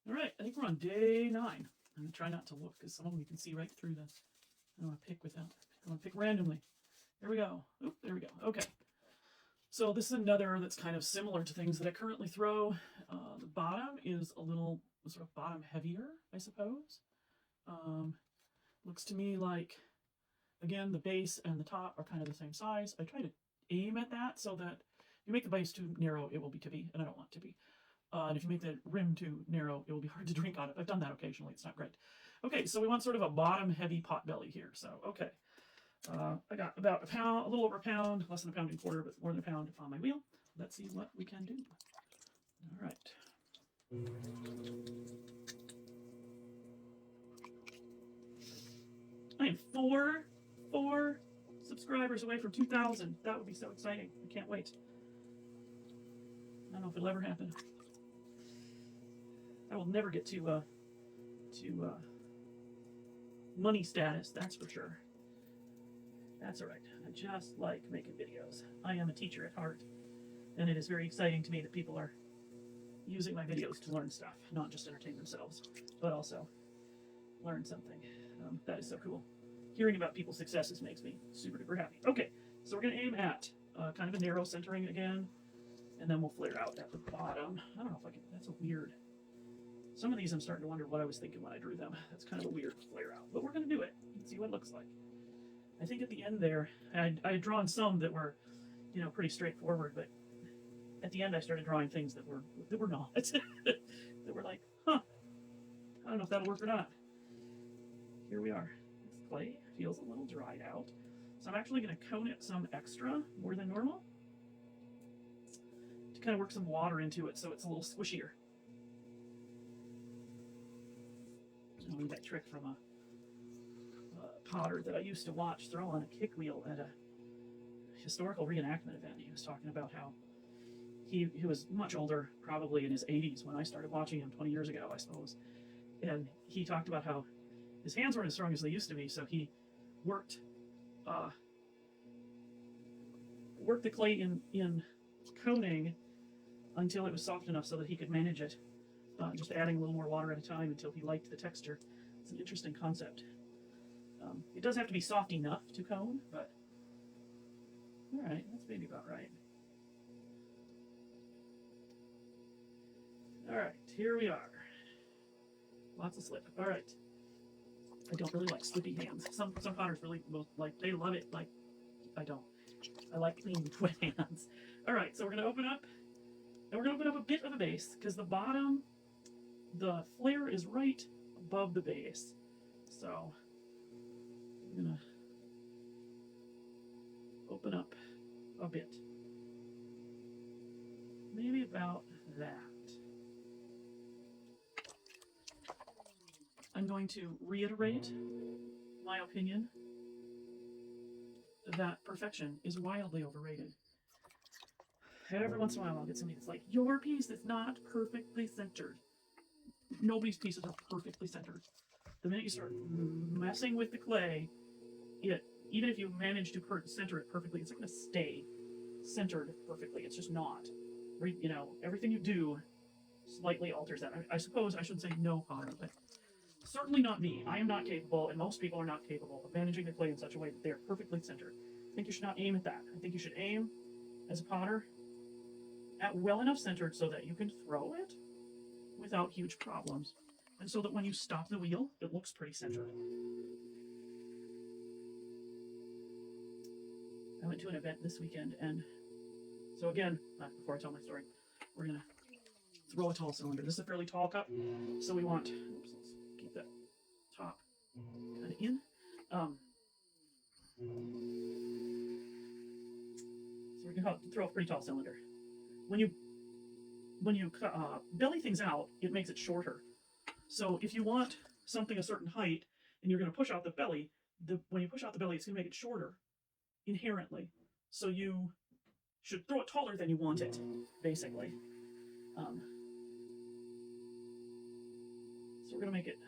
All right, I think we're on day 9. I'm going to try not to look because some of them you can see right through the. I don't want to pick without. I want to pick randomly. There we go. Oop, there we go. Okay. So this is another that's kind of similar to things that I currently throw. The bottom is a little sort of bottom heavier, I suppose. Looks to me like, again, the base and the top are kind of the same size. I try to aim at that so that if you make the base too narrow, it will be tippy, and I don't want it to be. And if you make the rim too narrow, it will be hard to drink out of. I've done that occasionally. It's not great. Okay, so we want sort of a bottom-heavy pot belly here. So, okay. I got about a pound, a little over a pound, less than a pound and a quarter, but more than a pound on my wheel. Let's see what we can do. All right. I am four subscribers away from 2,000. That would be so exciting. I can't wait. I don't know if it'll ever happen. I will never get to money status, that's for sure. That's all right. I just like making videos. I am a teacher at heart, and it is very exciting to me that people are using my videos to learn stuff, not just entertain themselves, but also learn something. That is so cool. Hearing about people's successes makes me super duper happy. Okay, so we're going to aim at kind of a narrow centering again, and then we'll flare out at the bottom. I don't know if I can, that's a weird. Some of these I'm starting to wonder what I was thinking when I drew them. That's kind of a weird flare out, but we're going to do it and see what it looks like. I think at the end there, I had drawn some that were, you know, pretty straightforward, but at the end I started drawing things that were not. That were like, huh, I don't know if that'll work or not. Here we are. This clay feels a little dried out. So I'm actually going to cone it some extra, more than normal, to kind of work some water into it so it's a little squishier. I'll leave that trick from a potter that I used to watch throw on a kick wheel at a historical reenactment event. He was talking about how he was much older, probably in his 80s when I started watching him 20 years ago, I suppose. And he talked about how his hands weren't as strong as they used to be, so he worked the clay in coning until it was soft enough so that he could manage it, just adding a little more water at a time until he liked the texture. It's an interesting concept. It does have to be soft enough to cone, but all right, that's maybe about right. All right, here we are. Lots of slip. All right. I don't really like slippy hands. Some potters really like, they love it. Like, I don't. I like clean, wet hands. All right, so we're gonna open up, and we're gonna open up a bit of a base because the bottom, the flare is right above the base. So I'm gonna open up a bit, maybe about that. I'm going to reiterate my opinion that perfection is wildly overrated. Every once in a while I'll get somebody that's like, your piece is not perfectly centered. Nobody's pieces are perfectly centered. The minute you start messing with the clay, even if you manage to center it perfectly, it's not going to stay centered perfectly. It's just not. You know, everything you do slightly alters that. I suppose I shouldn't say no potter, but certainly not me. I am not capable, and most people are not capable of managing the clay in such a way that they're perfectly centered. I think you should not aim at that. I think you should aim, as a potter, at well enough centered so that you can throw it without huge problems, and so that when you stop the wheel, it looks pretty centered. I went to an event this weekend, and so again, before I tell my story, we're going to throw a tall cylinder. This is a fairly tall cup, so we want, oops, let's keep that top kind of in. So we're going to throw a pretty tall cylinder. When you belly things out, it makes it shorter. So if you want something a certain height, and you're going to push out the belly, when you push out the belly, it's going to make it shorter inherently. So you should throw it taller than you want it, basically. So we're going to make it,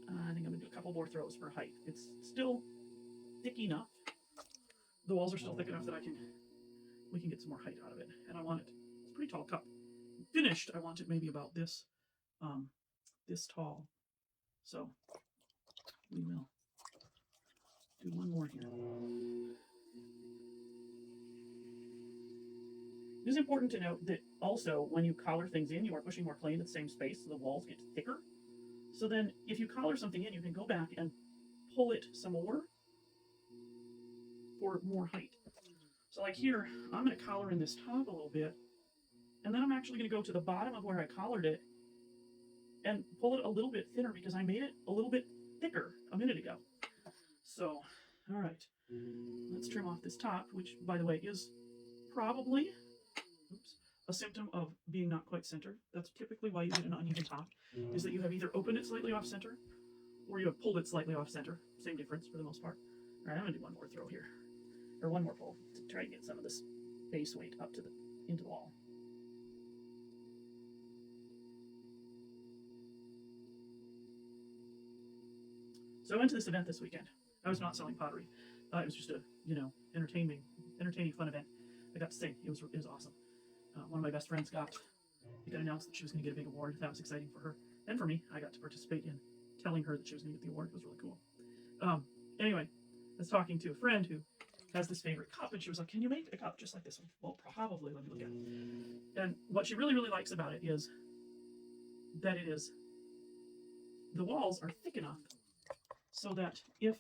I think I'm going to do a couple more throws for height. It's still thick enough. The walls are still thick enough that we can get some more height out of it. And I want it, it's a pretty tall cup. Finished, I want it maybe about this this tall. So we will do one more here. It is important to note that also when you collar things in, you are pushing more clay into the same space, so the walls get thicker. So then if you collar something in, you can go back and pull it some more for more height. So like here, I'm going to collar in this top a little bit, and then I'm actually going to go to the bottom of where I collared it and pull it a little bit thinner because I made it a little bit thicker a minute ago. So, all right, let's trim off this top, which, by the way, is probably a symptom of being not quite centered. That's typically why you get an uneven top, is that you have either opened it slightly off center or you have pulled it slightly off center. Same difference for the most part. All right, I'm going to do one more throw here, or one more pull to try to get some of this base weight up to into the wall. So I went to this event this weekend. I was not selling pottery. It was just a, entertaining fun event. I got to sing. It was awesome. One of my best friends got announced that she was going to get a big award. That was exciting for her and for me. I got to participate in telling her that she was going to get the award. It was really cool. Anyway, I was talking to a friend who has this favorite cup, and she was like, "Can you make a cup just like this one?" Well, probably. Let me look at it. And what she really, really likes about it is that the walls are thick enough so that if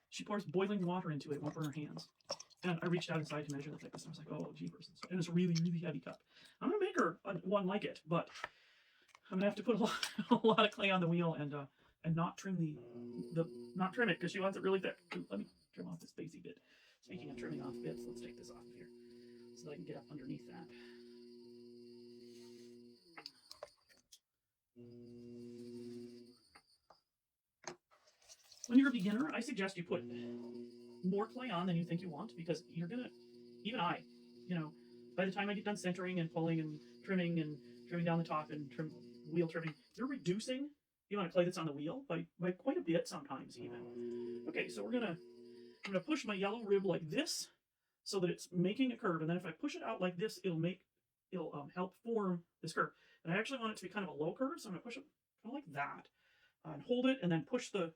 she pours boiling water into it, it won't burn her hands. And I reached out inside to measure the thickness. I was like, "Oh, jeepers!" And it's a really, really heavy cup. I'm gonna make her one like it, but I'm gonna have to put a lot of clay on the wheel and not trim not trim it because she wants it really thick. Let me trim off this basey bit. Speaking of trimming off bits, let's take this off of here so that I can get up underneath that. When you're a beginner, I suggest you put more clay on than you think you want, because you're gonna, even I, by the time I get done centering and pulling and trimming down the top and wheel trimming, you're reducing the amount of clay that's on the wheel by quite a bit sometimes even. Okay, so I'm gonna push my yellow rib like this so that it's making a curve, and then if I push it out like this, it'll help form this curve. And I actually want it to be kind of a low curve, so I'm gonna push it kind of like that and hold it, and then push the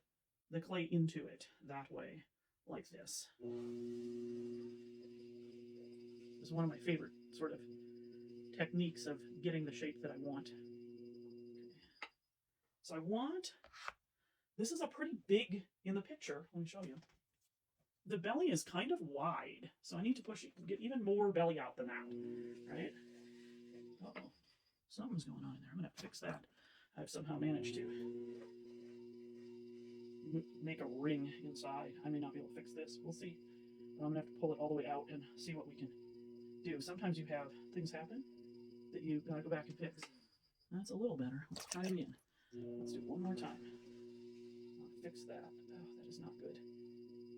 clay into it that way, like this. It's one of my favorite sort of techniques of getting the shape that I want. Okay. So this is a pretty big in the picture. Let me show you. The belly is kind of wide, so I need to get even more belly out than that, right? Uh-oh, something's going on in there. I'm gonna have to fix that. I've somehow managed to make a ring inside. I may not be able to fix this. We'll see. I'm gonna have to pull it all the way out and see what we can do. Sometimes you have things happen that you gotta go back and fix. That's a little better. Let's try it again. Let's do it one more time. I'll fix that. Oh, that is not good.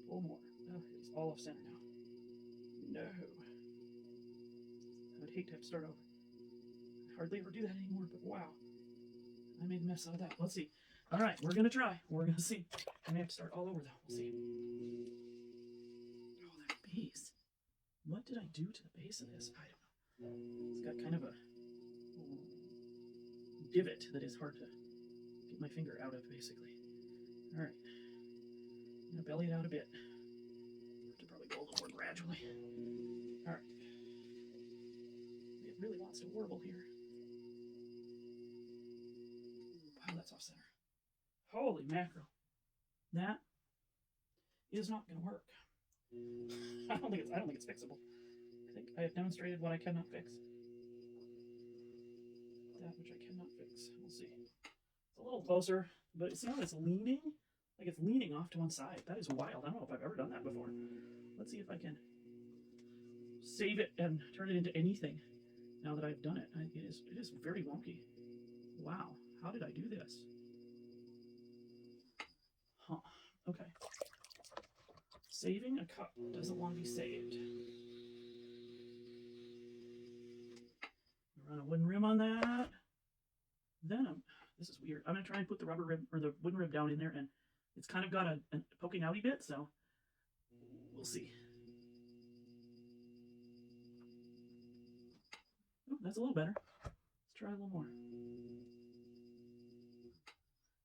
Pull more. Oh, it's all off center now. No. I would hate to have to start over. I hardly ever do that anymore, but wow. I made a mess out of that. Let's see. All right, we're going to try. We're going to see. I may have to start all over, though. We'll see. Oh, that base. What did I do to the base of this? I don't know. It's got kind of a divot that is hard to get my finger out of, basically. All right. I'm going to belly it out a bit. I have to probably go a little more gradually. All right. It really wants to warble here. Wow, that's off center. Holy mackerel. That is not going to work. I don't think it's fixable. I think I have demonstrated what I cannot fix. That which I cannot fix. We'll see. It's a little closer, but see how it's leaning? Like it's leaning off to one side. That is wild. I don't know if I've ever done that before. Let's see if I can save it and turn it into anything now that I've done it. It is very wonky. Wow. How did I do this? Huh. Okay. Saving a cup doesn't want to be saved. Run a wooden rim on that. Then this is weird. I'm going to try and put the rubber rib or the wooden rib down in there, and it's kind of got a poking outy bit, so we'll see. Oh, that's a little better. Let's try a little more.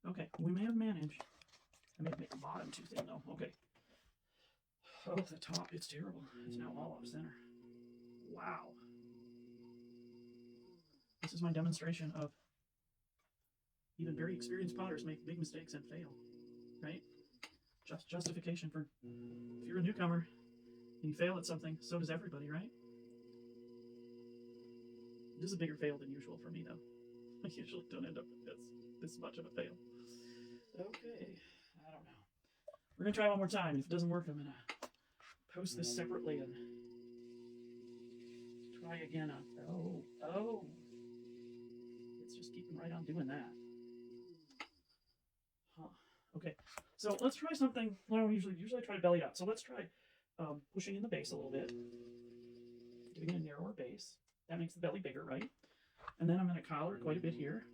Okay, we may have managed. I may make the bottom too thin though. Okay. Oh, the top, it's terrible. It's now all off center. Wow. This is my demonstration of even very experienced potters make big mistakes and fail, right? Just justification for if you're a newcomer and you fail at something, so does everybody, right? This is a bigger fail than usual for me, though. I usually don't end up with this much of a fail. Okay, I don't know. We're gonna try one more time. If it doesn't work, I'm gonna post this separately and try again. Oh, it's just keeping right on doing that. Huh. Okay, so let's try something. Well, usually I try to belly it out. So let's try pushing in the base a little bit, giving it a narrower base. That makes the belly bigger, right? And then I'm going to collar quite a bit here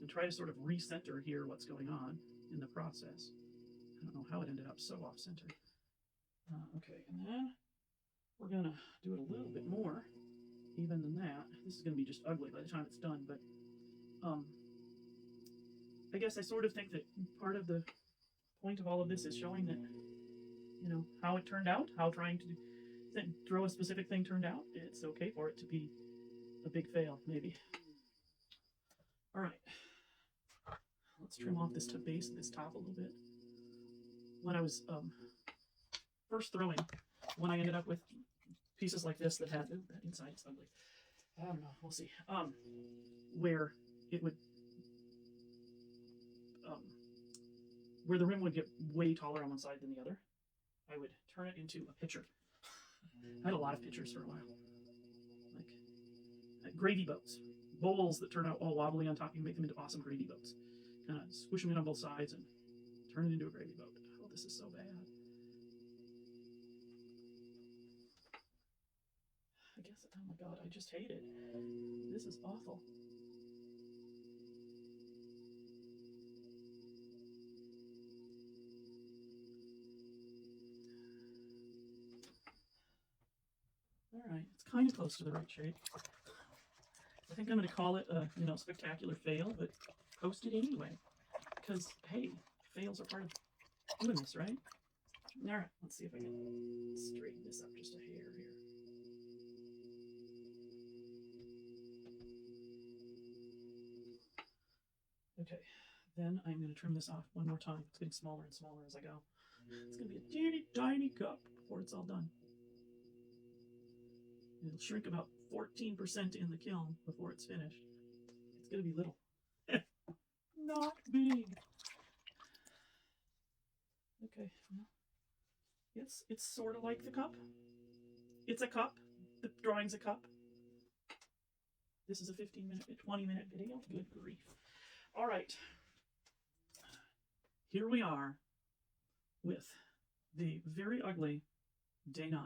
and try to sort of recenter here what's going on in the process. I don't know how it ended up so off-center. Okay, and then we're going to do it a little bit more even than that. This is going to be just ugly by the time it's done, but I guess I sort of think that part of the point of all of this is showing that, you know, how it turned out, how trying to throw a specific thing turned out. It's okay for it to be a big fail, maybe. All right, let's trim off this base of this top a little bit. When I was first throwing, when I ended up with pieces like this that had, ooh, that inside is ugly. I don't know, we'll see. Where it would, where the rim would get way taller on one side than the other, I would turn it into a pitcher. I had a lot of pitchers for a while. Like gravy boats. Bowls that turn out all wobbly on top, you can make them into awesome gravy boats. Kind of squish them in on both sides and turn it into a gravy boat. Oh, this is so bad. I guess, oh my god, I just hate it. This is awful. Alright, it's kind of close to the right shape. I think I'm going to call it a, you know, spectacular fail, but post it anyway. Because, hey, fails are part of doing this, right? Alright, let's see if I can straighten this up just a hair here. Okay, then I'm going to trim this off one more time. It's getting smaller and smaller as I go. It's going to be a teeny tiny cup before it's all done. It'll shrink about 14% in the kiln before it's finished. It's going to be little. Not big. Okay, well, it's sort of like the cup. It's a cup. The drawing's a cup. This is a 15-minute, 20-minute video. Good grief. All right. Here we are with the very ugly day 9.